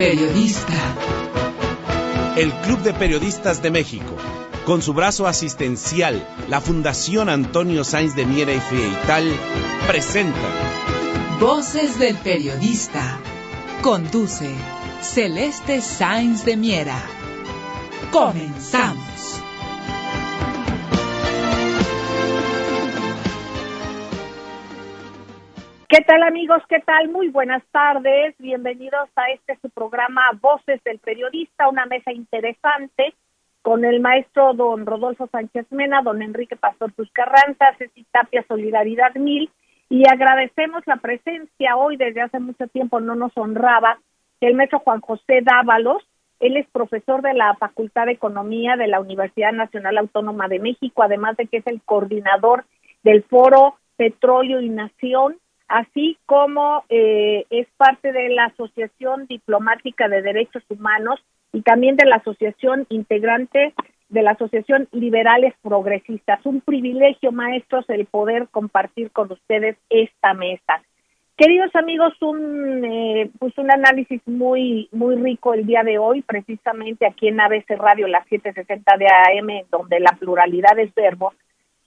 Periodista. El Club de Periodistas de México, con su brazo asistencial, la Fundación Antonio Sáenz de Miera y Frieital, presenta Voces del Periodista. Conduce Celeste Sáenz de Miera. Comenzamos. ¿Qué tal, amigos? ¿Qué tal? Muy buenas tardes. Bienvenidos a su programa Voces del Periodista, una mesa interesante con el maestro don Rodolfo Sánchez Mena, don Enrique Pastor Cruz Carranza, Ceci Tapia, Solidaridad 1000, y agradecemos la presencia hoy. Desde hace mucho tiempo no nos honraba el maestro Juan José Dávalos. Él es profesor de la Facultad de Economía de la Universidad Nacional Autónoma de México, además de que es el coordinador del Foro Petróleo y Nación, así como es parte de la Asociación Diplomática de Derechos Humanos y también de la Asociación Integrante de la Asociación Liberales Progresistas. Un privilegio, maestros, el poder compartir con ustedes esta mesa. Queridos amigos, un análisis muy rico el día de hoy, precisamente aquí en ABC Radio, las 7:60 de AM, donde la pluralidad es verbo,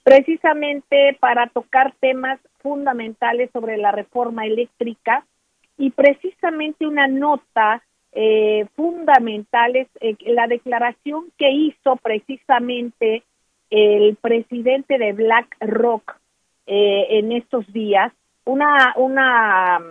precisamente para tocar temas fundamentales sobre la reforma eléctrica y precisamente una nota fundamental es la declaración que hizo precisamente el presidente de BlackRock en estos días, una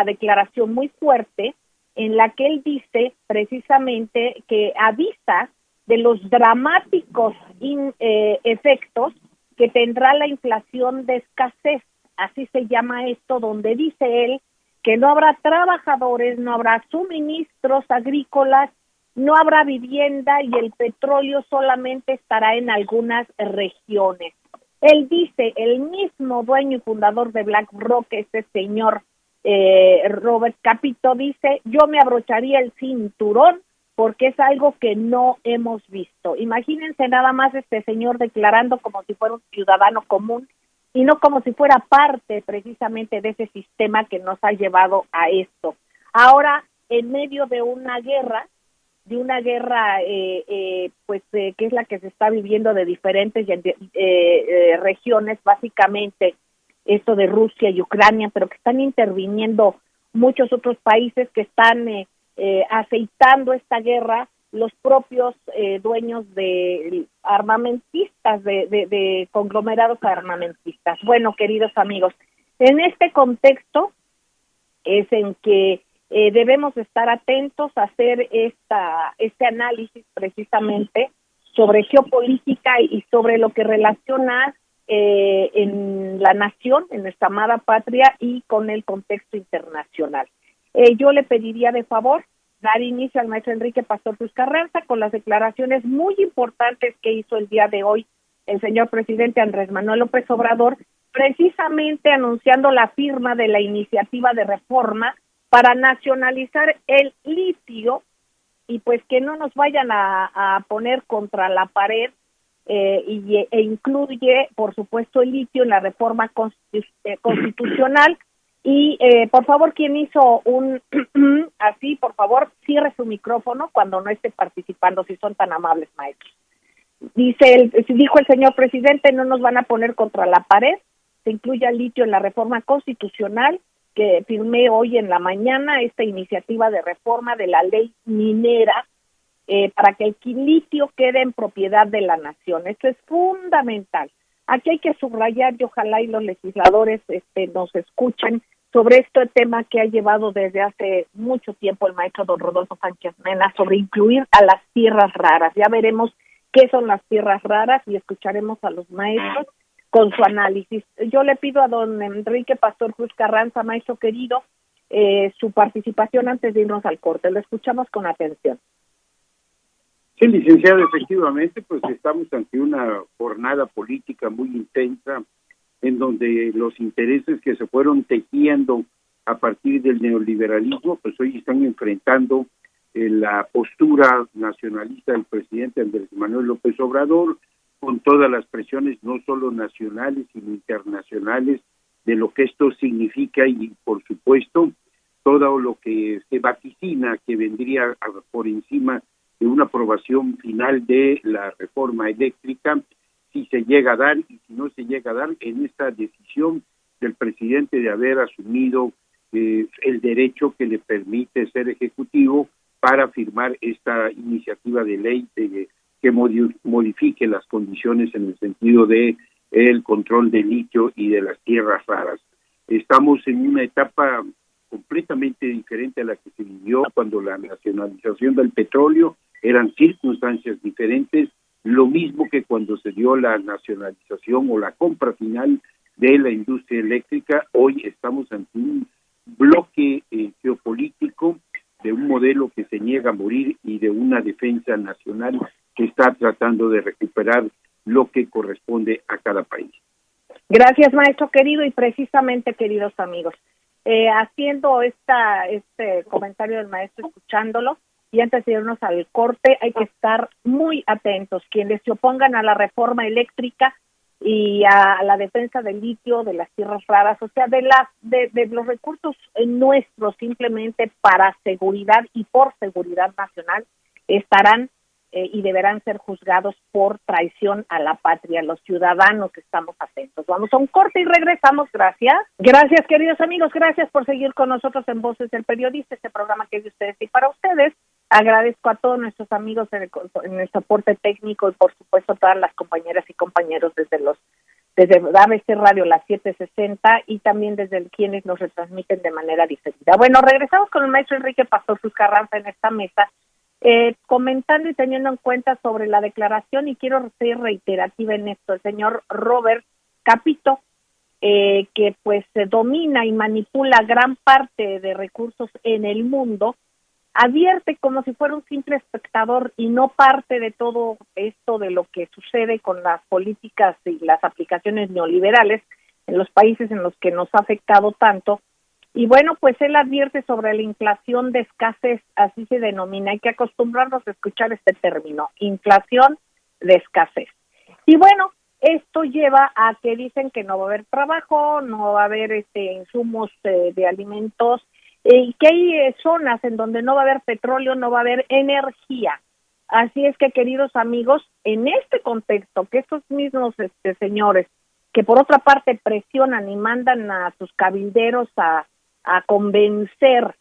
declaración muy fuerte en la que él dice precisamente que avisa de los dramáticos efectos que tendrá la inflación de escasez, así se llama esto, donde dice él que no habrá trabajadores, no habrá suministros agrícolas, no habrá vivienda y el petróleo solamente estará en algunas regiones. Él dice, el mismo dueño y fundador de BlackRock, este señor Robert Capito, dice, yo me abrocharía el cinturón porque es algo que no hemos visto. Imagínense nada más este señor declarando como si fuera un ciudadano común y no como si fuera parte precisamente de ese sistema que nos ha llevado a esto. Ahora, en medio de una guerra que es la que se está viviendo de diferentes regiones, básicamente esto de Rusia y Ucrania, pero que están interviniendo muchos otros países que están aceitando esta guerra, los propios dueños de armamentistas, de conglomerados armamentistas. Bueno, queridos amigos, en este contexto es en que debemos estar atentos a hacer este análisis precisamente sobre geopolítica y sobre lo que relaciona en la nación, en nuestra amada patria y con el contexto internacional. Yo le pediría de favor dar inicio al maestro Enrique Pastor Cruz Carranza con las declaraciones muy importantes que hizo el día de hoy el señor presidente Andrés Manuel López Obrador, precisamente anunciando la firma de la iniciativa de reforma para nacionalizar el litio y pues que no nos vayan a poner contra la pared e incluye, por supuesto, el litio en la reforma constitucional. Y por favor, quien hizo un así, por favor, cierre su micrófono cuando no esté participando, si son tan amables, maestros. Dijo el señor presidente, no nos van a poner contra la pared, se incluye el litio en la reforma constitucional, que firmé hoy en la mañana esta iniciativa de reforma de la ley minera, para que el litio quede en propiedad de la nación. Esto es fundamental. Aquí hay que subrayar y ojalá y los legisladores nos escuchen sobre este tema que ha llevado desde hace mucho tiempo el maestro don Rodolfo Sánchez Mena sobre incluir a las tierras raras. Ya veremos qué son las tierras raras y escucharemos a los maestros con su análisis. Yo le pido a don Enrique Pastor Cruz Carranza, maestro querido, su participación antes de irnos al corte. Lo escuchamos con atención. Sí, licenciado, efectivamente, pues estamos ante una jornada política muy intensa en donde los intereses que se fueron tejiendo a partir del neoliberalismo, pues hoy están enfrentando la postura nacionalista del presidente Andrés Manuel López Obrador, con todas las presiones, no solo nacionales, sino internacionales, de lo que esto significa y, por supuesto, todo lo que se vaticina que vendría por encima de una aprobación final de la reforma eléctrica, si se llega a dar y si no se llega a dar, en esta decisión del presidente de haber asumido el derecho que le permite ser ejecutivo para firmar esta iniciativa de ley que modifique las condiciones en el sentido de el control del litio y de las tierras raras. Estamos en una etapa completamente diferente a la que se vivió cuando la nacionalización del petróleo, eran circunstancias diferentes, lo mismo que cuando se dio la nacionalización o la compra final de la industria eléctrica. Hoy estamos ante un bloque geopolítico de un modelo que se niega a morir y de una defensa nacional que está tratando de recuperar lo que corresponde a cada país. Gracias, maestro querido, y precisamente, queridos amigos, haciendo este comentario del maestro, escuchándolo, y antes de irnos al corte, hay que estar muy atentos. Quienes se opongan a la reforma eléctrica y a la defensa del litio, de las tierras raras, o sea, de los recursos nuestros, simplemente para seguridad y por seguridad nacional, estarán y deberán ser juzgados por traición a la patria. Los ciudadanos estamos atentos. Vamos a un corte y regresamos. Gracias. Gracias, queridos amigos. Gracias por seguir con nosotros en Voces del Periodista, este programa que es de ustedes y para ustedes. Agradezco a todos nuestros amigos en el soporte técnico y, por supuesto, a todas las compañeras y compañeros desde ABC Radio, las 760, y también desde quienes nos retransmiten de manera diferida. Bueno, regresamos con el maestro Enrique Pastor Cruz Carranza en esta mesa, comentando y teniendo en cuenta sobre la declaración, y quiero ser reiterativa en esto, el señor Robert Capito, que pues domina y manipula gran parte de recursos en el mundo, advierte como si fuera un simple espectador y no parte de todo esto de lo que sucede con las políticas y las aplicaciones neoliberales en los países en los que nos ha afectado tanto. Y bueno, pues él advierte sobre la inflación de escasez, así se denomina. Hay que acostumbrarnos a escuchar este término, inflación de escasez. Y bueno, esto lleva a que dicen que no va a haber trabajo, no va a haber insumos de alimentos, y que hay zonas en donde no va a haber petróleo, no va a haber energía. Así es que, queridos amigos, en este contexto, que estos mismos señores, que por otra parte presionan y mandan a sus cabilderos a convencer,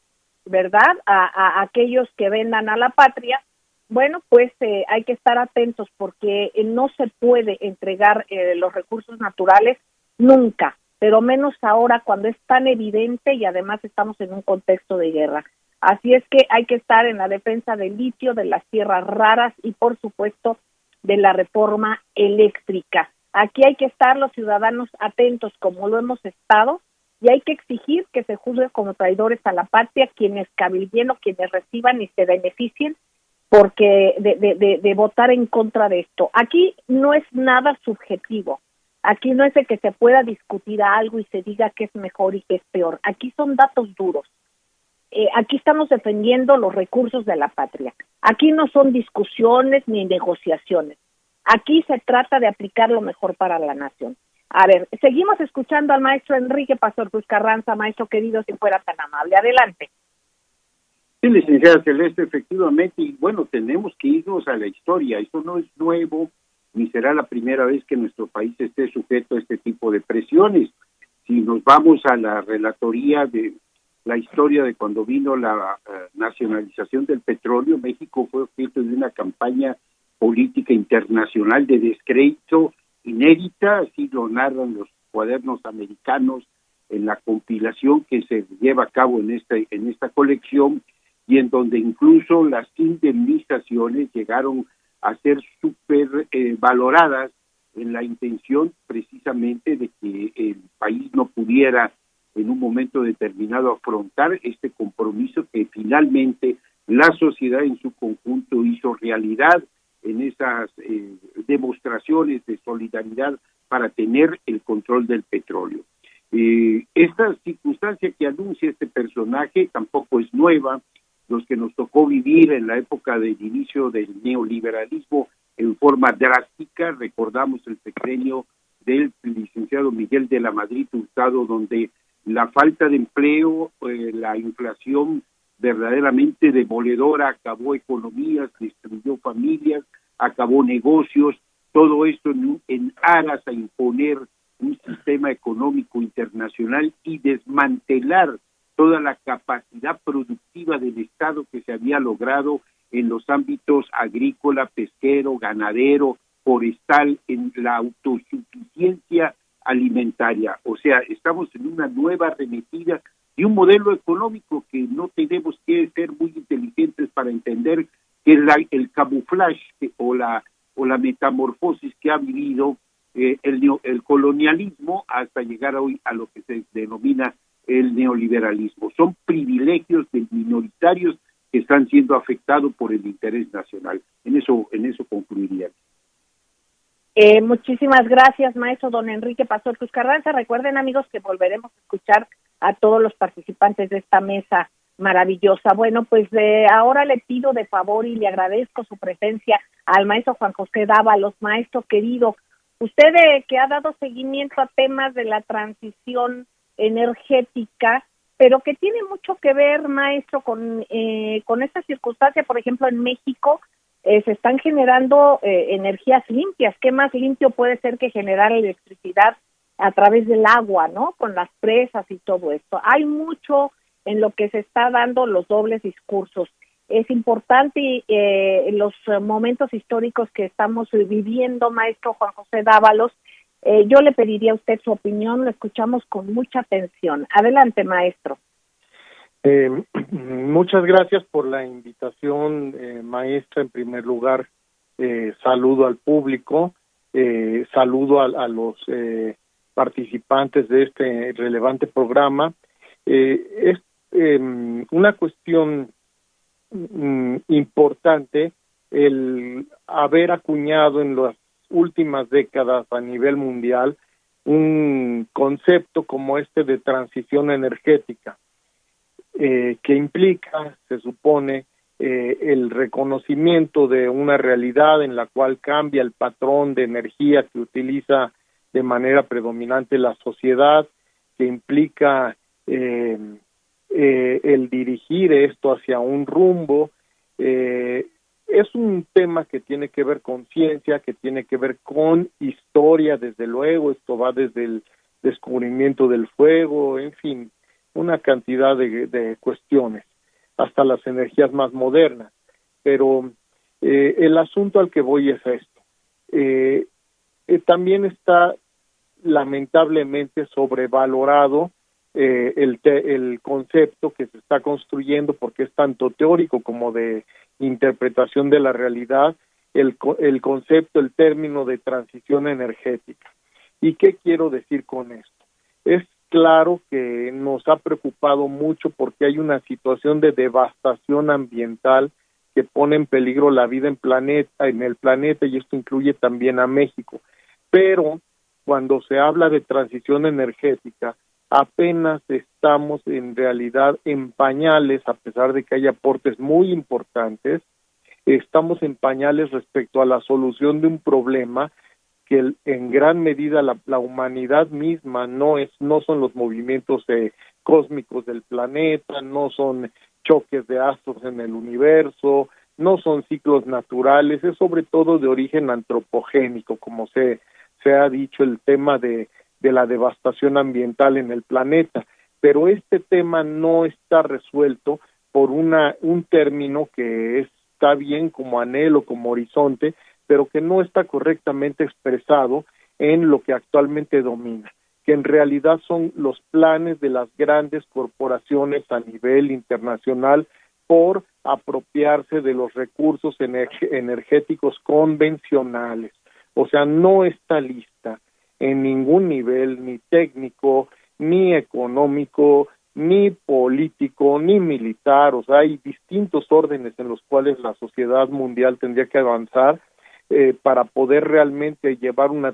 ¿verdad?, a aquellos que vendan a la patria, bueno, pues hay que estar atentos porque no se puede entregar los recursos naturales nunca, pero menos ahora cuando es tan evidente y además estamos en un contexto de guerra. Así es que hay que estar en la defensa del litio, de las tierras raras y, por supuesto, de la reforma eléctrica. Aquí hay que estar los ciudadanos atentos como lo hemos estado y hay que exigir que se juzgue como traidores a la patria quienes cabilden o quienes reciban y se beneficien porque de votar en contra de esto. Aquí no es nada subjetivo. Aquí no es de que se pueda discutir algo y se diga que es mejor y que es peor. Aquí son datos duros. Aquí estamos defendiendo los recursos de la patria. Aquí no son discusiones ni negociaciones. Aquí se trata de aplicar lo mejor para la nación. A ver, seguimos escuchando al maestro Enrique Pastor Cruz Carranza. Maestro querido, si fuera tan amable. Adelante. Sí, licenciada Celeste, efectivamente, y bueno, tenemos que irnos a la historia. Esto no es nuevo, ni será la primera vez que nuestro país esté sujeto a este tipo de presiones. Si nos vamos a la relatoría de la historia de cuando vino la nacionalización del petróleo, México fue objeto de una campaña política internacional de descrédito inédita, así lo narran los cuadernos americanos en la compilación que se lleva a cabo en esta colección, y en donde incluso las indemnizaciones llegaron a ser súper valoradas en la intención precisamente de que el país no pudiera en un momento determinado afrontar este compromiso que finalmente la sociedad en su conjunto hizo realidad en esas demostraciones de solidaridad para tener el control del petróleo. Esta circunstancia que anuncia este personaje tampoco es nueva. Los que nos tocó vivir en la época del inicio del neoliberalismo en forma drástica, recordamos el sexenio del licenciado Miguel de la Madrid Hurtado, donde la falta de empleo, la inflación verdaderamente demoledora, acabó economías, destruyó familias, acabó negocios, todo esto en aras a imponer un sistema económico internacional y desmantelar toda la capacidad productiva del Estado que se había logrado en los ámbitos agrícola, pesquero, ganadero, forestal, en la autosuficiencia alimentaria. O sea, estamos en una nueva arremetida y un modelo económico que no tenemos que ser muy inteligentes para entender que el camuflaje o la metamorfosis que ha vivido el colonialismo hasta llegar hoy a lo que se denomina el neoliberalismo. Son privilegios de minoritarios que están siendo afectados por el interés nacional. En eso concluiría. Muchísimas gracias, maestro don Enrique Pastor Cruz Carranza. Recuerden, amigos, que volveremos a escuchar a todos los participantes de esta mesa maravillosa. Bueno, pues ahora le pido de favor y le agradezco su presencia al maestro Juan José Dávalos. Maestro querido, usted que ha dado seguimiento a temas de la transición energética, pero que tiene mucho que ver, maestro, con esta circunstancia. Por ejemplo, en México se están generando energías limpias. ¿Qué más limpio puede ser que generar electricidad a través del agua, ¿no? Con las presas y todo esto. Hay mucho en lo que se está dando los dobles discursos. Es importante en los momentos históricos que estamos viviendo, maestro Juan José Dávalos. Yo le pediría a usted su opinión, lo escuchamos con mucha atención. Adelante, maestro. Muchas gracias por la invitación, maestra. En primer lugar, saludo al público, saludo a los participantes de este relevante programa. Es una cuestión importante el haber acuñado en las últimas décadas a nivel mundial un concepto como este de transición energética, que implica, se supone, el reconocimiento de una realidad en la cual cambia el patrón de energía que utiliza de manera predominante la sociedad, que implica el dirigir esto hacia un rumbo. Es un tema que tiene que ver con ciencia, que tiene que ver con historia, desde luego. Esto va desde el descubrimiento del fuego, en fin, una cantidad de cuestiones, hasta las energías más modernas. Pero el asunto al que voy es esto. También está lamentablemente sobrevalorado el concepto que se está construyendo, porque es tanto teórico como de interpretación de la realidad, el concepto, el término de transición energética. ¿Y qué quiero decir con esto? Es claro que nos ha preocupado mucho porque hay una situación de devastación ambiental que pone en peligro la vida en el planeta, y esto incluye también a México. Pero cuando se habla de transición energética, apenas estamos en realidad en pañales, a pesar de que hay aportes muy importantes. Estamos en pañales respecto a la solución de un problema que en gran medida la humanidad misma no son los movimientos cósmicos del planeta, no son choques de astros en el universo, no son ciclos naturales, es sobre todo de origen antropogénico, como se ha dicho, el tema de la devastación ambiental en el planeta. Pero este tema no está resuelto por un término que está bien como anhelo, como horizonte, pero que no está correctamente expresado en lo que actualmente domina, que en realidad son los planes de las grandes corporaciones a nivel internacional por apropiarse de los recursos energéticos convencionales. O sea, no está lista en ningún nivel, ni técnico, ni económico, ni político, ni militar. O sea, hay distintos órdenes en los cuales la sociedad mundial tendría que avanzar para poder realmente llevar una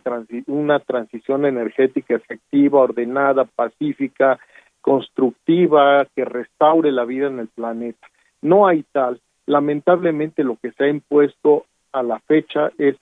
transición energética efectiva, ordenada, pacífica, constructiva, que restaure la vida en el planeta. No hay tal. Lamentablemente lo que se ha impuesto a la fecha es,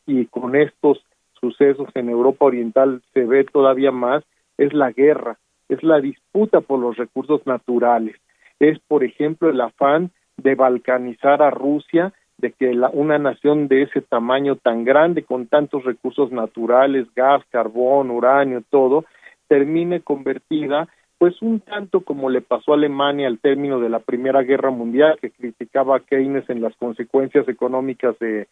y con estos sucesos en Europa Oriental se ve todavía más, es la guerra es la disputa por los recursos naturales. Es, por ejemplo, el afán de balcanizar a Rusia, de que una nación de ese tamaño tan grande, con tantos recursos naturales, gas, carbón, uranio, todo, termine convertida, pues un tanto como le pasó a Alemania al término de la Primera Guerra Mundial, que criticaba a Keynes en las consecuencias económicas de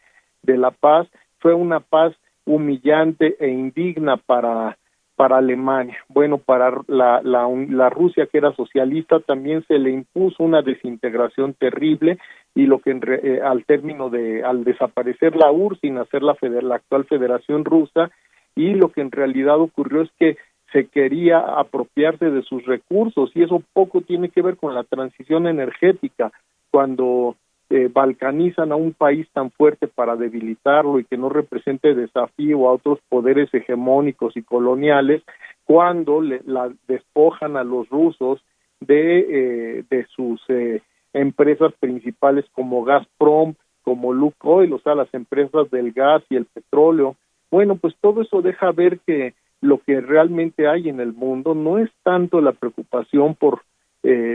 la paz. Fue una paz humillante e indigna para Alemania. Bueno, para la Rusia, que era socialista, también se le impuso una desintegración terrible, y lo que al desaparecer la URSS y nacer la actual Federación Rusa, y lo que en realidad ocurrió es que se quería apropiarse de sus recursos, y eso poco tiene que ver con la transición energética, cuando balcanizan a un país tan fuerte para debilitarlo y que no represente desafío a otros poderes hegemónicos y coloniales, cuando la despojan a los rusos de sus empresas principales como Gazprom, como Lukoil, o sea, las empresas del gas y el petróleo. Bueno, pues todo eso deja ver que lo que realmente hay en el mundo no es tanto la preocupación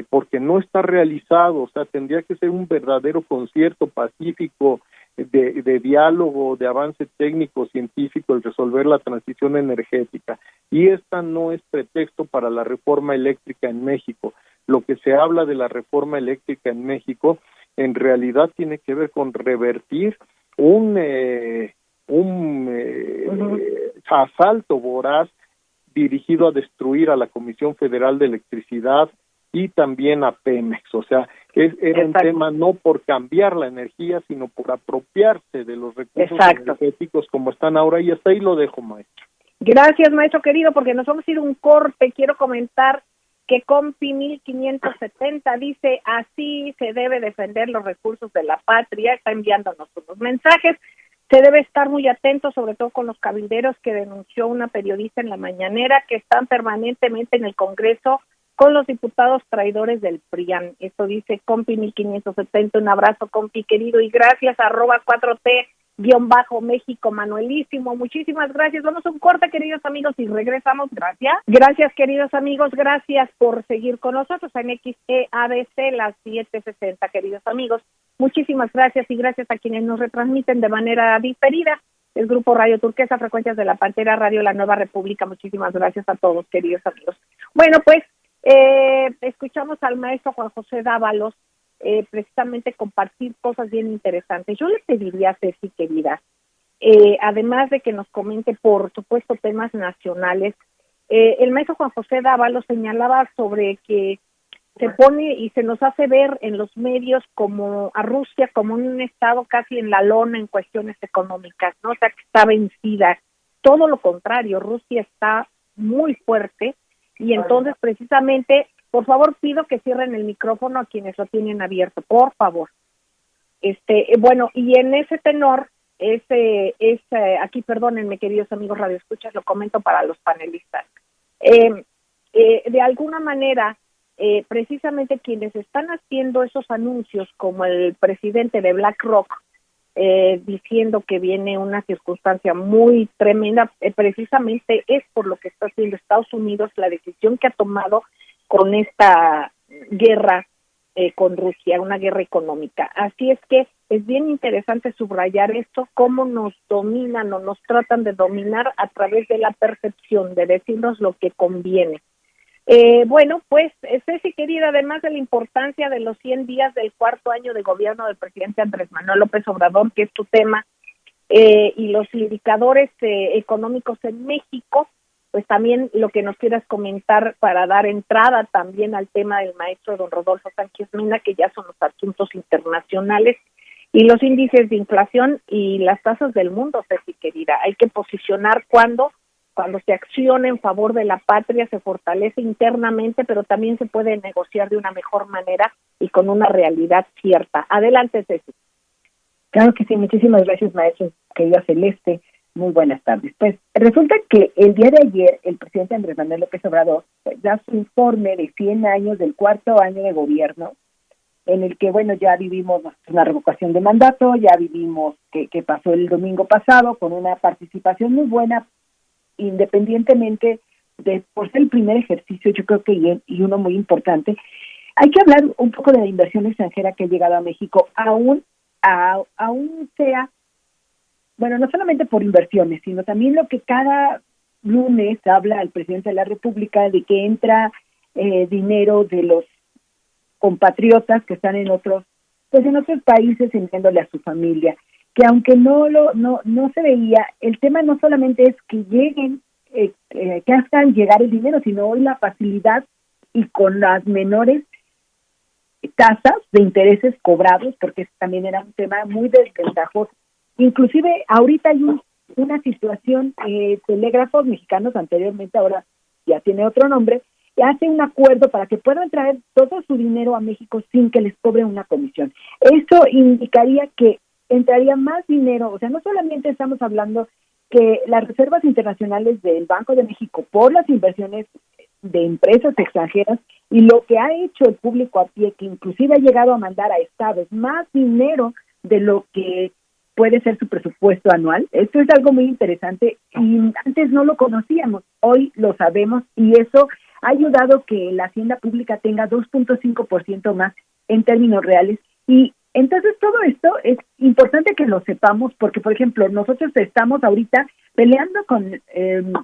porque no está realizado, o sea, tendría que ser un verdadero concierto pacífico de diálogo, de avance técnico, científico, el resolver la transición energética. Y esta no es pretexto para la reforma eléctrica en México. Lo que se habla de la reforma eléctrica en México en realidad tiene que ver con revertir un asalto voraz dirigido a destruir a la Comisión Federal de Electricidad y también a Pemex. O sea, era un tema no por cambiar la energía, sino por apropiarse de los recursos energéticos como están ahora, y hasta ahí lo dejo, maestro. Gracias, maestro querido, porque nos vamos a ir a un corte. Quiero comentar que Compi 1570 dice: así se debe defender los recursos de la patria. Está enviándonos unos mensajes. Se debe estar muy atento, sobre todo con los cabilderos que denunció una periodista en la mañanera, que están permanentemente en el Congreso con los diputados traidores del PRIAN. Esto dice Compi 1570. Un abrazo, Compi querido, y gracias, @4T_México Manuelísimo. Muchísimas gracias. Vamos a un corte, queridos amigos, y regresamos. Gracias. Gracias, queridos amigos. Gracias por seguir con nosotros en XEABC, las 7:60, queridos amigos. Muchísimas gracias, y gracias a quienes nos retransmiten de manera diferida. El Grupo Radio Turquesa, Frecuencias de la Pantera, Radio La Nueva República. Muchísimas gracias a todos, queridos amigos. Bueno, pues escuchamos al maestro Juan José Dávalos precisamente compartir cosas bien interesantes. Yo le pediría a Ceci, querida, además de que nos comente, por supuesto, temas nacionales, el maestro Juan José Dávalos señalaba sobre que se pone y se nos hace ver en los medios como a Rusia como un estado casi en la lona en cuestiones económicas, ¿no? O sea, que está vencida. Todo lo contrario, Rusia está muy fuerte, y entonces precisamente, por favor, pido que cierren el micrófono a quienes lo tienen abierto, por favor. Bueno, y en ese tenor, aquí, perdónenme, queridos amigos radioescuchas, lo comento para los panelistas. De alguna manera, precisamente quienes están haciendo esos anuncios, como el presidente de BlackRock, diciendo que viene una circunstancia muy tremenda, precisamente es por lo que está haciendo Estados Unidos, la decisión que ha tomado con esta guerra con Rusia, una guerra económica. Así es que es bien interesante subrayar esto, cómo nos dominan o nos tratan de dominar a través de la percepción, de decirnos lo que conviene. Bueno, pues, Ceci, querida, además de la importancia de los 100 días del cuarto año de gobierno del presidente Andrés Manuel López Obrador, que es tu tema, y los indicadores económicos en México, pues también lo que nos quieras comentar para dar entrada también al tema del maestro don Rodolfo Sánchez Mena, que ya son los asuntos internacionales, y los índices de inflación y las tasas del mundo, Ceci, querida. Hay que posicionar cuando se acciona en favor de la patria, se fortalece internamente, pero también se puede negociar de una mejor manera y con una realidad cierta. Adelante, Ceci. Claro que sí, muchísimas gracias, maestro, querida Celeste. Muy buenas tardes. Pues resulta que el día de ayer el presidente Andrés Manuel López Obrador da su informe de 100 años del cuarto año de gobierno, en el que, bueno, ya vivimos una revocación de mandato, ya vivimos que pasó el domingo pasado con una participación muy buena, independientemente por ser el primer ejercicio, yo creo que y uno muy importante, hay que hablar un poco de la inversión extranjera que ha llegado a México, aún sea, bueno, no solamente por inversiones, sino también lo que cada lunes habla el presidente de la República de que entra dinero de los compatriotas que están en otros países enviándole a su familia, que aunque no se veía, el tema no solamente es que lleguen, que hagan llegar el dinero, sino hoy la facilidad y con las menores tasas de intereses cobrados, porque también era un tema muy desventajoso. Inclusive ahorita hay una situación, Telégrafos Mexicanos anteriormente, ahora ya tiene otro nombre, que hace un acuerdo para que puedan traer todo su dinero a México sin que les cobre una comisión. Eso indicaría que entraría más dinero, o sea, no solamente estamos hablando que las reservas internacionales del Banco de México por las inversiones de empresas extranjeras y lo que ha hecho el público a pie, que inclusive ha llegado a mandar a estados más dinero de lo que puede ser su presupuesto anual. Esto es algo muy interesante y antes no lo conocíamos, hoy lo sabemos y eso ha ayudado que la hacienda pública tenga 2.5% más en términos reales. Y entonces todo esto es importante que lo sepamos porque, por ejemplo, nosotros estamos ahorita peleando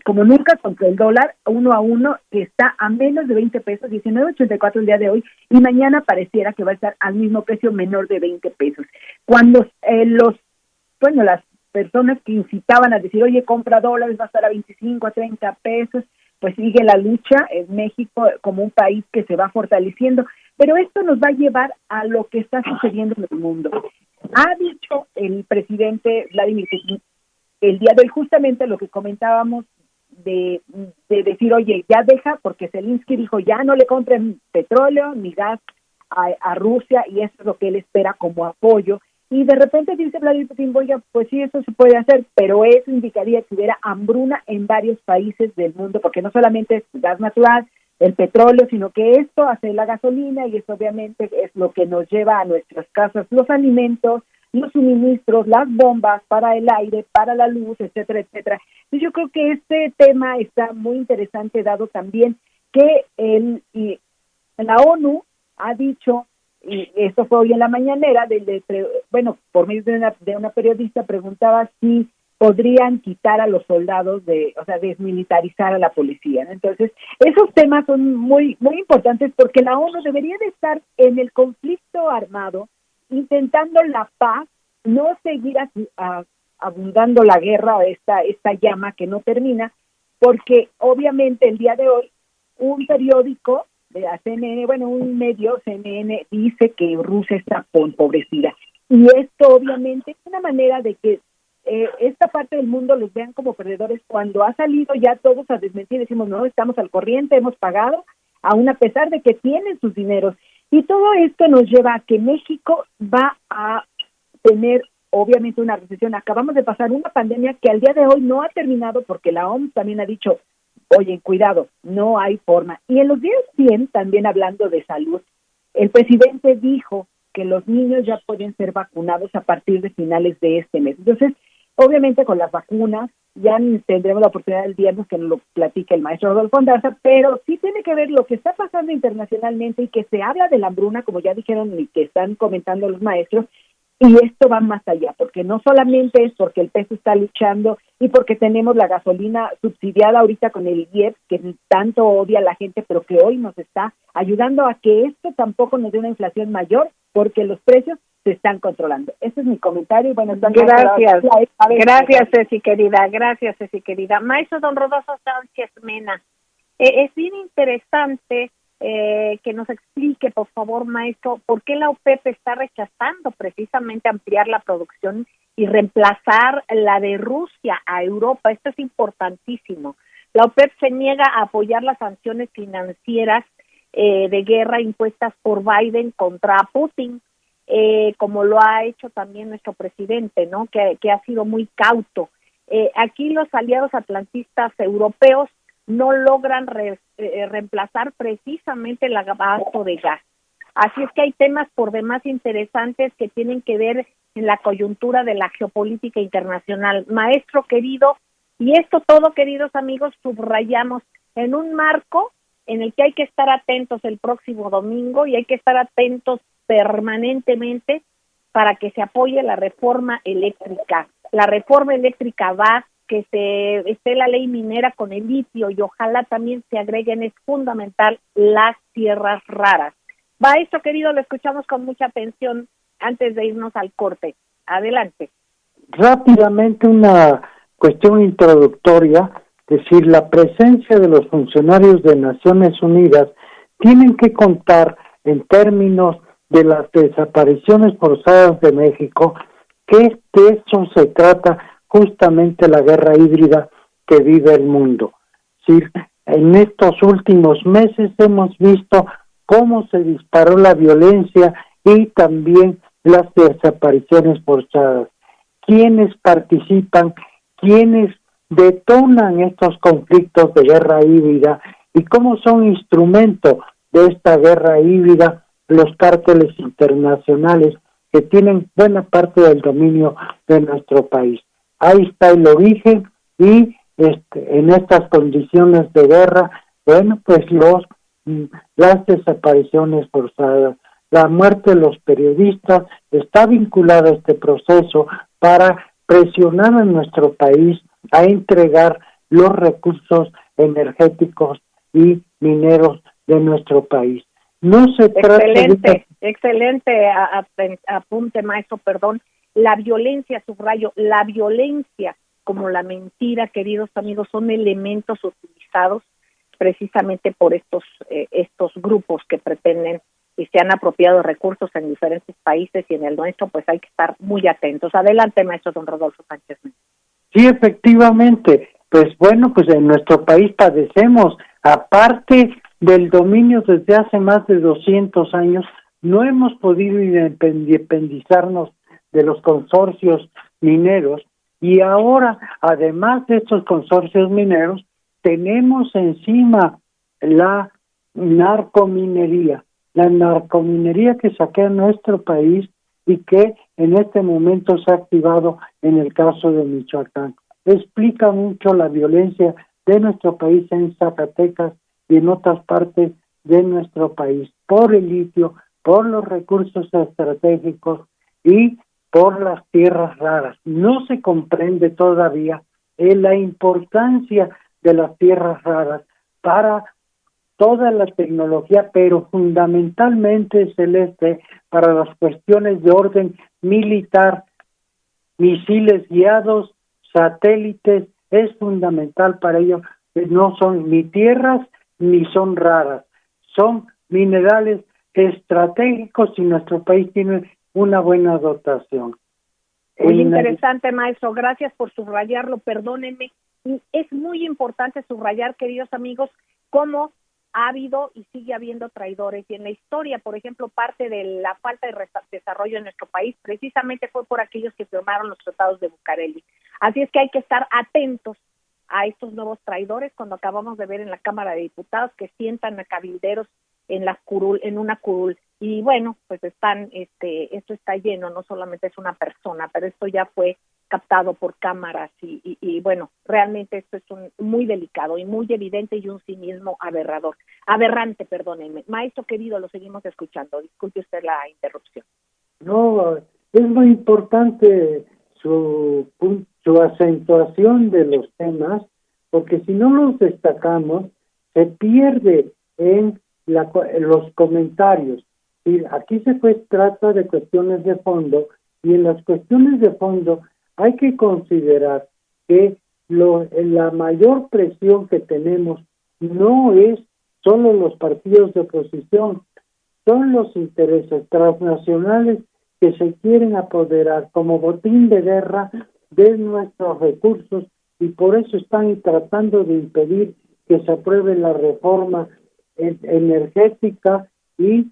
como nunca contra el dólar 1 a 1, que está a menos de 20 pesos, 19.84 el día de hoy, y mañana pareciera que va a estar al mismo precio, menor de 20 pesos. Cuando las personas que incitaban a decir, oye, compra dólares, va a estar a 25, a 30 pesos, pues sigue la lucha en México como un país que se va fortaleciendo. Pero esto nos va a llevar a lo que está sucediendo en el mundo. Ha dicho el presidente Vladimir Putin el día de hoy justamente lo que comentábamos de decir, oye, ya deja, porque Zelensky dijo, ya no le compren petróleo ni gas a Rusia, y eso es lo que él espera como apoyo. Y de repente dice Vladimir Putin, oye, pues sí, eso se puede hacer, pero eso indicaría que hubiera hambruna en varios países del mundo, porque no solamente es gas natural, el petróleo, sino que esto hace la gasolina, y eso obviamente es lo que nos lleva a nuestras casas los alimentos, los suministros, las bombas para el aire, para la luz, etcétera, etcétera. Y yo creo que este tema está muy interesante, dado también que la ONU ha dicho, y esto fue hoy en la mañanera, por medio de una periodista, preguntaba si podrían quitar a los soldados, desmilitarizar a la policía, ¿no? Entonces, esos temas son muy, muy importantes porque la ONU debería de estar en el conflicto armado, intentando la paz, no seguir abundando la guerra, esta llama que no termina, porque obviamente el día de hoy un periódico de la CNN, un medio CNN dice que Rusia está empobrecida, y esto obviamente es una manera de que esta parte del mundo los vean como perdedores, cuando ha salido ya todos a desmentir, decimos, no, estamos al corriente, hemos pagado, aún a pesar de que tienen sus dineros. Y todo esto nos lleva a que México va a tener obviamente una recesión. Acabamos de pasar una pandemia que al día de hoy no ha terminado, porque la OMS también ha dicho, oye, cuidado, no hay forma. Y en los días 100, también hablando de salud, el presidente dijo que los niños ya pueden ser vacunados a partir de finales de este mes. Entonces, obviamente con las vacunas, ya tendremos la oportunidad el viernes que nos lo platique el maestro Rodolfo Andarza, pero sí tiene que ver lo que está pasando internacionalmente y que se habla de la hambruna, como ya dijeron y que están comentando los maestros, y esto va más allá, porque no solamente es porque el peso está luchando y porque tenemos la gasolina subsidiada ahorita con el IEPS, que tanto odia a la gente, pero que hoy nos está ayudando a que esto tampoco nos dé una inflación mayor, porque los precios se están controlando. Ese es mi comentario. Y bueno, gracias, Ceci querida. Gracias, Ceci querida. Maestro don Rodolfo Sánchez Mena, es bien interesante que nos explique, por favor, maestro, por qué la OPEP está rechazando precisamente ampliar la producción y reemplazar la de Rusia a Europa. Esto es importantísimo. La OPEP se niega a apoyar las sanciones financieras de guerra impuestas por Biden contra Putin, como lo ha hecho también nuestro presidente, ¿no? Que ha sido muy cauto. Aquí los aliados atlantistas europeos no logran reemplazar precisamente el abasto de gas. Así es que hay temas por demás interesantes que tienen que ver en la coyuntura de la geopolítica internacional. Maestro querido, Y esto todo, queridos amigos, subrayamos en un marco en el que hay que estar atentos el próximo domingo y hay que estar atentos permanentemente para que se apoye la reforma eléctrica. La reforma eléctrica va, que esté la ley minera con el litio y ojalá también se agreguen, es fundamental, las tierras raras. Maestro querido, lo escuchamos con mucha atención antes de irnos al corte. Adelante. Rápidamente una cuestión introductoria, es decir, la presencia de los funcionarios de Naciones Unidas tienen que contar en términos de las desapariciones forzadas de México, que de eso se trata justamente la guerra híbrida que vive el mundo. Es decir, en estos últimos meses hemos visto cómo se disparó la violencia y también las desapariciones forzadas. ¿Quiénes participan? ¿Quiénes detonan estos conflictos de guerra híbrida? ¿Y cómo son instrumento de esta guerra híbrida los cárteles internacionales que tienen buena parte del dominio de nuestro país? Ahí está el origen y en estas condiciones de guerra, bueno, pues las desapariciones forzadas, la muerte de los periodistas está vinculada a este proceso para presionar a nuestro país a entregar los recursos energéticos y mineros de nuestro país. No se trata excelente apunte, maestro, perdón. La violencia, subrayo, la violencia como la mentira, queridos amigos, son elementos utilizados precisamente por estos grupos que pretenden y se han apropiado de recursos en diferentes países y en el nuestro, pues hay que estar muy atentos. Adelante, maestro don Rodolfo Sánchez. Sí, efectivamente. Pues bueno, pues en nuestro país padecemos, aparte del dominio desde hace más de 200 años, no hemos podido independizarnos de los consorcios mineros y ahora, además de estos consorcios mineros, tenemos encima la narcominería que saquea nuestro país y que en este momento se ha activado en el caso de Michoacán. Explica mucho la violencia de nuestro país en Zacatecas y en otras partes de nuestro país, por el litio, por los recursos estratégicos y por las tierras raras. No se comprende todavía la importancia de las tierras raras para toda la tecnología, pero fundamentalmente, Celeste, para las cuestiones de orden militar, misiles guiados, satélites, es fundamental para ello. No son ni tierras ni son raras, son minerales estratégicos y nuestro país tiene una buena dotación. Muy interesante, maestro, gracias por subrayarlo, perdónenme. Y es muy importante subrayar, queridos amigos, cómo ha habido y sigue habiendo traidores. Y en la historia, por ejemplo, parte de la falta de desarrollo en nuestro país precisamente fue por aquellos que firmaron los tratados de Bucareli. Así es que hay que estar atentos a estos nuevos traidores, cuando acabamos de ver en la Cámara de Diputados que sientan a cabilderos en una curul. Y bueno, pues esto está lleno, no solamente es una persona, pero esto ya fue captado por cámaras y bueno, realmente esto es muy delicado y muy evidente y un cinismo aberrante, perdónenme. Maestro querido, lo seguimos escuchando, disculpe usted la interrupción. No, es muy importante su acentuación de los temas, porque si no los destacamos, se pierde en los comentarios. Y aquí trata de cuestiones de fondo, y en las cuestiones de fondo hay que considerar que la mayor presión que tenemos no es solo los partidos de oposición, son los intereses transnacionales que se quieren apoderar como botín de guerra de nuestros recursos y por eso están tratando de impedir que se apruebe la reforma energética y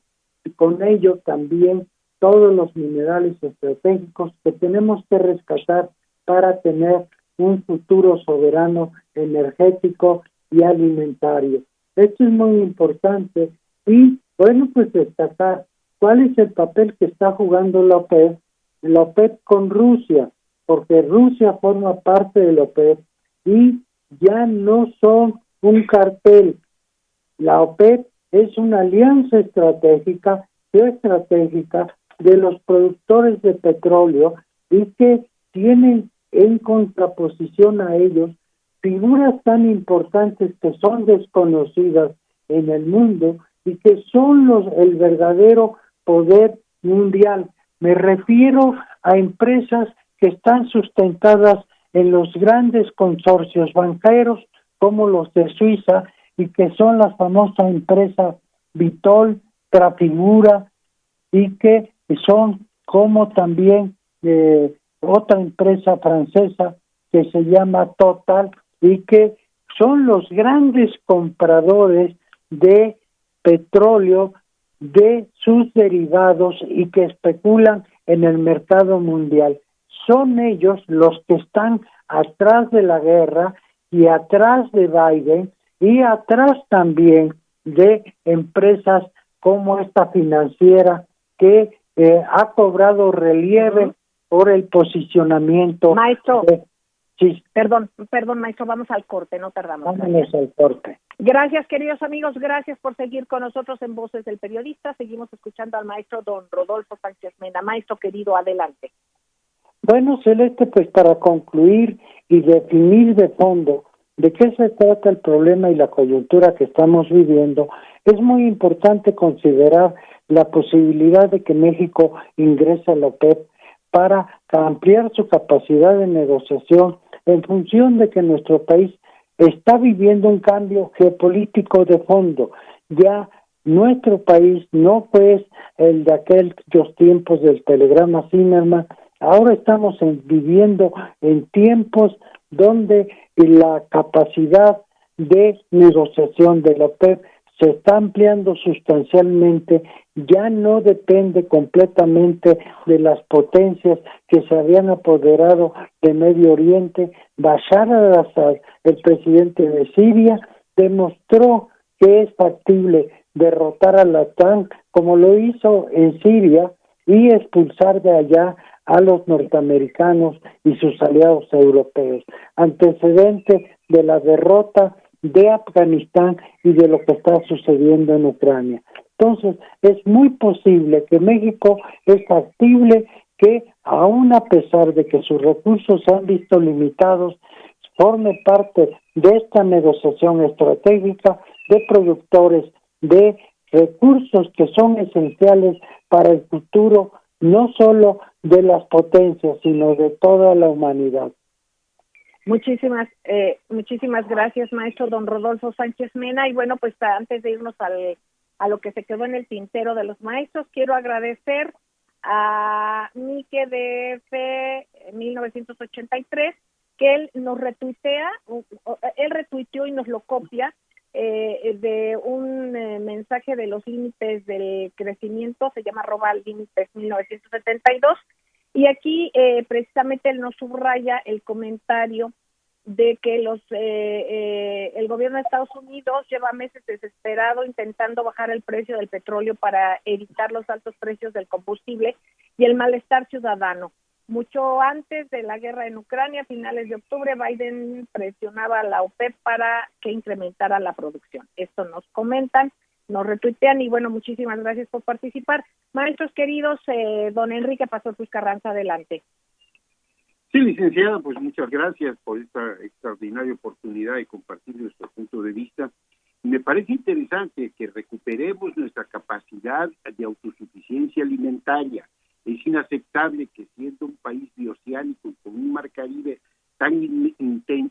con ello también todos los minerales estratégicos que tenemos que rescatar para tener un futuro soberano energético y alimentario. Esto es muy importante y, bueno, pues destacar cuál es el papel que está jugando la OPEP con Rusia, porque Rusia forma parte de la OPEP y ya no son un cartel. La OPEP es una alianza estratégica, geoestratégica de los productores de petróleo y que tienen en contraposición a ellos figuras tan importantes que son desconocidas en el mundo y que son el verdadero poder mundial. Me refiero a empresas que están sustentadas en los grandes consorcios banqueros como los de Suiza y que son las famosas empresas Vitol, Trafigura y que son como también otra empresa francesa que se llama Total y que son los grandes compradores de petróleo, de sus derivados y que especulan en el mercado mundial. Son ellos los que están atrás de la guerra y atrás de Biden y atrás también de empresas como esta financiera que ha cobrado relieve por el posicionamiento. Maestro, sí. Perdón, maestro, vamos al corte, no tardamos. Vámonos al corte. Gracias, queridos amigos, gracias por seguir con nosotros en Voces del Periodista. Seguimos escuchando al maestro don Rodolfo Sánchez Mena. Maestro querido, adelante. Bueno, Celeste, pues para concluir y definir de fondo de qué se trata el problema y la coyuntura que estamos viviendo, es muy importante considerar la posibilidad de que México ingrese a la OPEP para ampliar su capacidad de negociación en función de que nuestro país está viviendo un cambio geopolítico de fondo. Ya nuestro país no es el de aquellos tiempos del telegrama Zimmermann. Ahora estamos viviendo en tiempos donde la capacidad de negociación de la OPEP se está ampliando sustancialmente, ya no depende completamente de las potencias que se habían apoderado de Medio Oriente. Bashar al-Assad, el presidente de Siria, demostró que es factible derrotar a la OTAN como lo hizo en Siria y expulsar de allá a los norteamericanos y sus aliados europeos, antecedente de la derrota de Afganistán y de lo que está sucediendo en Ucrania. Entonces, es muy posible que México es factible que, aun a pesar de que sus recursos se han visto limitados, forme parte de esta negociación estratégica de productores de recursos que son esenciales para el futuro, no solo de las potencias, sino de toda la humanidad. Muchísimas gracias, maestro don Rodolfo Sánchez Mena. Y bueno, pues antes de irnos a lo que se quedó en el tintero de los maestros, quiero agradecer a Mike de F 1983, que él nos retuitea, él retuiteó y nos lo copia de un mensaje de los límites del crecimiento, se llama @límites 1972, y aquí precisamente él nos subraya el comentario de que el gobierno de Estados Unidos lleva meses desesperado intentando bajar el precio del petróleo para evitar los altos precios del combustible y el malestar ciudadano. Mucho antes de la guerra en Ucrania, a finales de octubre, Biden presionaba a la OPEP para que incrementara la producción. Esto nos comentan, nos retuitean y bueno, muchísimas gracias por participar. Maestros queridos, don Enrique Pastor Cruz Carranza, adelante. Sí, licenciada, pues muchas gracias por esta extraordinaria oportunidad de compartir nuestro punto de vista. Me parece interesante que recuperemos nuestra capacidad de autosuficiencia alimentaria. Es inaceptable que siendo un país bioceánico con un mar Caribe tan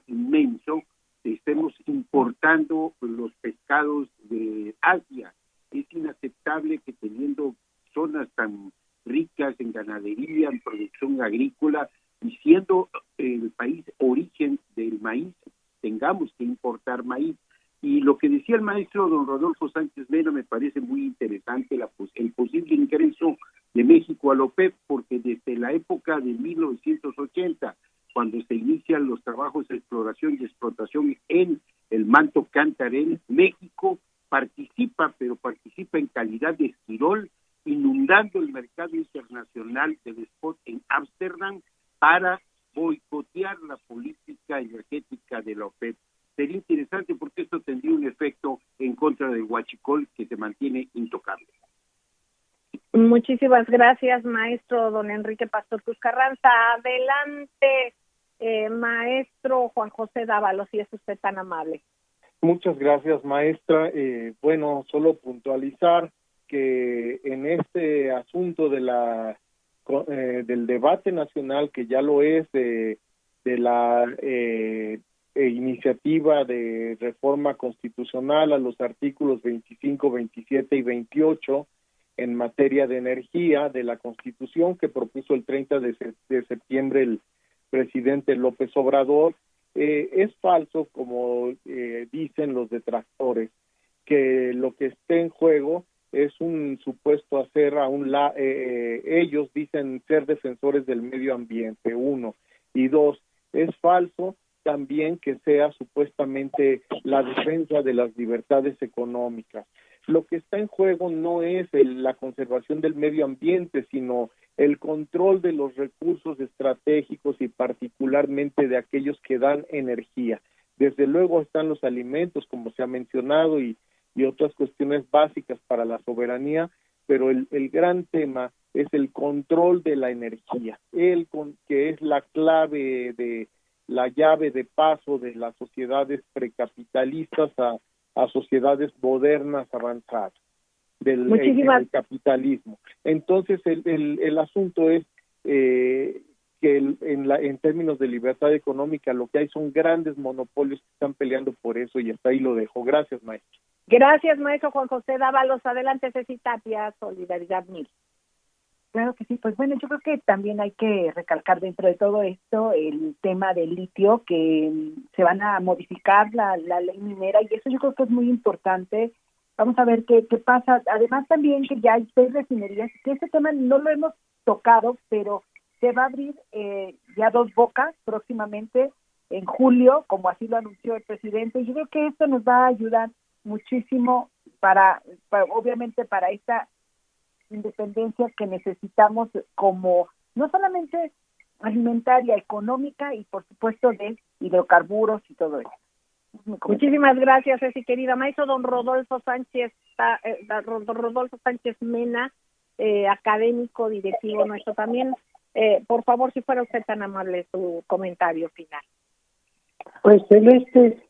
inmenso, estemos importando los pescados de Asia. Es inaceptable que teniendo zonas tan ricas en ganadería, en producción agrícola, y siendo el país origen del maíz, tengamos que importar maíz. Y lo que decía el maestro don Rodolfo Sánchez Mena me parece muy interesante, el posible ingreso de México a la OPEP, porque desde la época de 1980, cuando se inician los trabajos de exploración y explotación en el manto Cantarell, México participa, pero participa en calidad de esquirol, inundando el mercado internacional del spot en Ámsterdam para boicotear la política energética de la OPEP. Sería interesante porque esto tendría un efecto en contra del huachicol que se mantiene intocable. Muchísimas gracias, maestro don Enrique Pastor Cruz Carranza. Adelante, maestro Juan José Dávalos, si es usted tan amable. Muchas gracias, maestra. Bueno, solo puntualizar que en este asunto de del debate nacional, que ya lo es, de la iniciativa de reforma constitucional a los artículos 25, 27 y 28 en materia de energía de la Constitución que propuso el 30 de septiembre el presidente López Obrador, es falso, como dicen los detractores, que lo que esté en juego es un supuesto hacer ellos dicen ser defensores del medio ambiente, 1, y 2, es falso también que sea supuestamente la defensa de las libertades económicas. Lo que está en juego no es la conservación del medio ambiente, sino el control de los recursos estratégicos y particularmente de aquellos que dan energía. Desde luego están los alimentos, como se ha mencionado, y otras cuestiones básicas para la soberanía, pero el gran tema es el control de la energía, que es la clave la llave de paso de las sociedades precapitalistas a sociedades modernas avanzadas del capitalismo. Entonces el asunto es que en términos de libertad económica lo que hay son grandes monopolios que están peleando por eso, y hasta ahí lo dejo. Gracias, maestro. Gracias, maestro Juan José Dávalos. Adelante, Ceci Tapia, Solidaridad 1000. Claro que sí, pues bueno, yo creo que también hay que recalcar dentro de todo esto el tema del litio, que se van a modificar la ley minera, y eso yo creo que es muy importante. Vamos a ver qué pasa. Además también que ya hay 6 refinerías, que este tema no lo hemos tocado, pero se va a abrir ya 2 bocas próximamente en julio, como así lo anunció el presidente, y yo creo que esto nos va a ayudar muchísimo para obviamente para esta independencia que necesitamos, como no solamente alimentaria, económica y por supuesto de hidrocarburos y todo eso. Muchísimas gracias, Ceci querida. Maestro don Rodolfo Sánchez Mena, académico, directivo nuestro también, por favor, si fuera usted tan amable, su comentario final. Pues Celeste,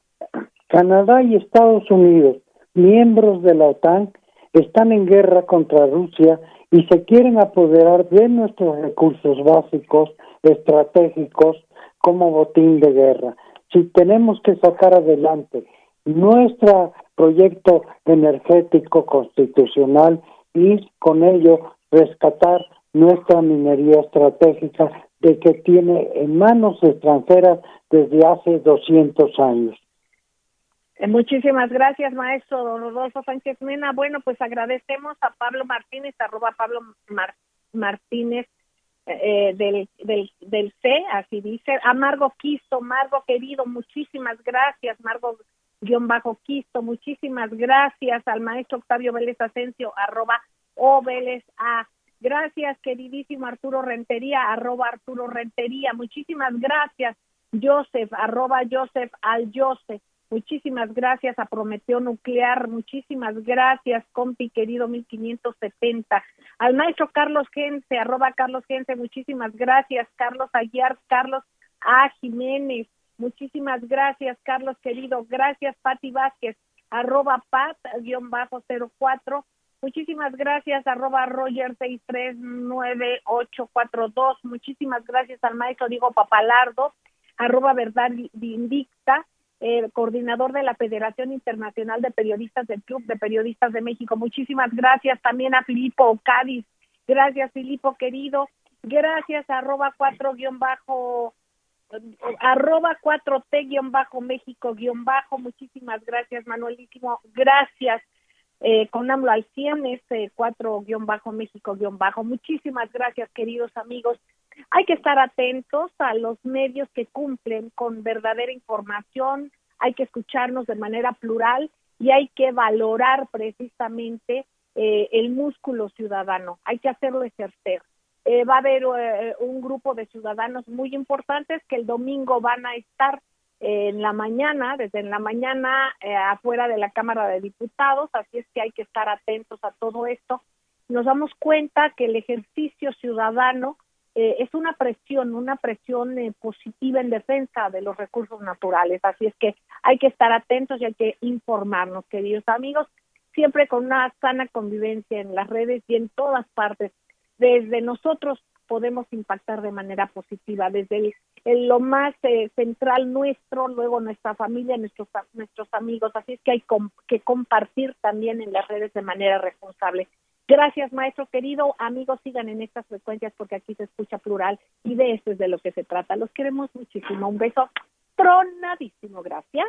Canadá y Estados Unidos, miembros de la OTAN, están en guerra contra Rusia y se quieren apoderar de nuestros recursos básicos, estratégicos, como botín de guerra. Si tenemos que sacar adelante nuestro proyecto energético constitucional y con ello rescatar nuestra minería estratégica de que tiene en manos extranjeras desde hace 200 años. Muchísimas gracias, maestro don Rodolfo Sánchez Mena. Bueno, pues agradecemos a Pablo Martínez, @Martínez del C, así dice, a Margo Quisto. Margo querido, muchísimas gracias. Margo_Quisto, muchísimas gracias. Al maestro Octavio Vélez Asensio, @OVélezA. Gracias, queridísimo Arturo Rentería, @Arturo Rentería. Muchísimas gracias. Joseph, @Joseph al Joseph. Muchísimas gracias a Prometeo Nuclear, muchísimas gracias, compi querido 1570. Al maestro Carlos Gense, @Carlos Gense, muchísimas gracias. Carlos Aguiar, Carlos A. Jiménez, muchísimas gracias, Carlos querido. Gracias, Pati Vázquez, @Pat_04. Muchísimas gracias, @Roger6398842. Muchísimas gracias al maestro Diego Papalardo, @Verdad Vindicta. Coordinador de la Federación Internacional de Periodistas del Club de Periodistas de México. Muchísimas gracias también a Filipo Cádiz. Gracias, Filipo querido. Gracias a @4T_México_. Muchísimas gracias, Manuelísimo. Gracias. Con AMLO al 100, 4_México_. Muchísimas gracias, queridos amigos. Hay que estar atentos a los medios que cumplen con verdadera información, hay que escucharnos de manera plural y hay que valorar precisamente el músculo ciudadano, hay que hacerlo ejercer. Va a haber un grupo de ciudadanos muy importantes que el domingo van a estar en la mañana, desde en la mañana afuera de la Cámara de Diputados, así es que hay que estar atentos a todo esto. Nos damos cuenta que el ejercicio ciudadano es una presión positiva en defensa de los recursos naturales, así es que hay que estar atentos y hay que informarnos, queridos amigos, siempre con una sana convivencia en las redes y en todas partes. Desde nosotros podemos impactar de manera positiva, desde lo más central nuestro, luego nuestra familia, nuestros amigos, así es que hay que compartir también en las redes de manera responsable. Gracias, maestro querido. Amigos, sigan en estas frecuencias porque aquí se escucha plural y de eso es de lo que se trata. Los queremos muchísimo. Un beso tronadísimo. Gracias.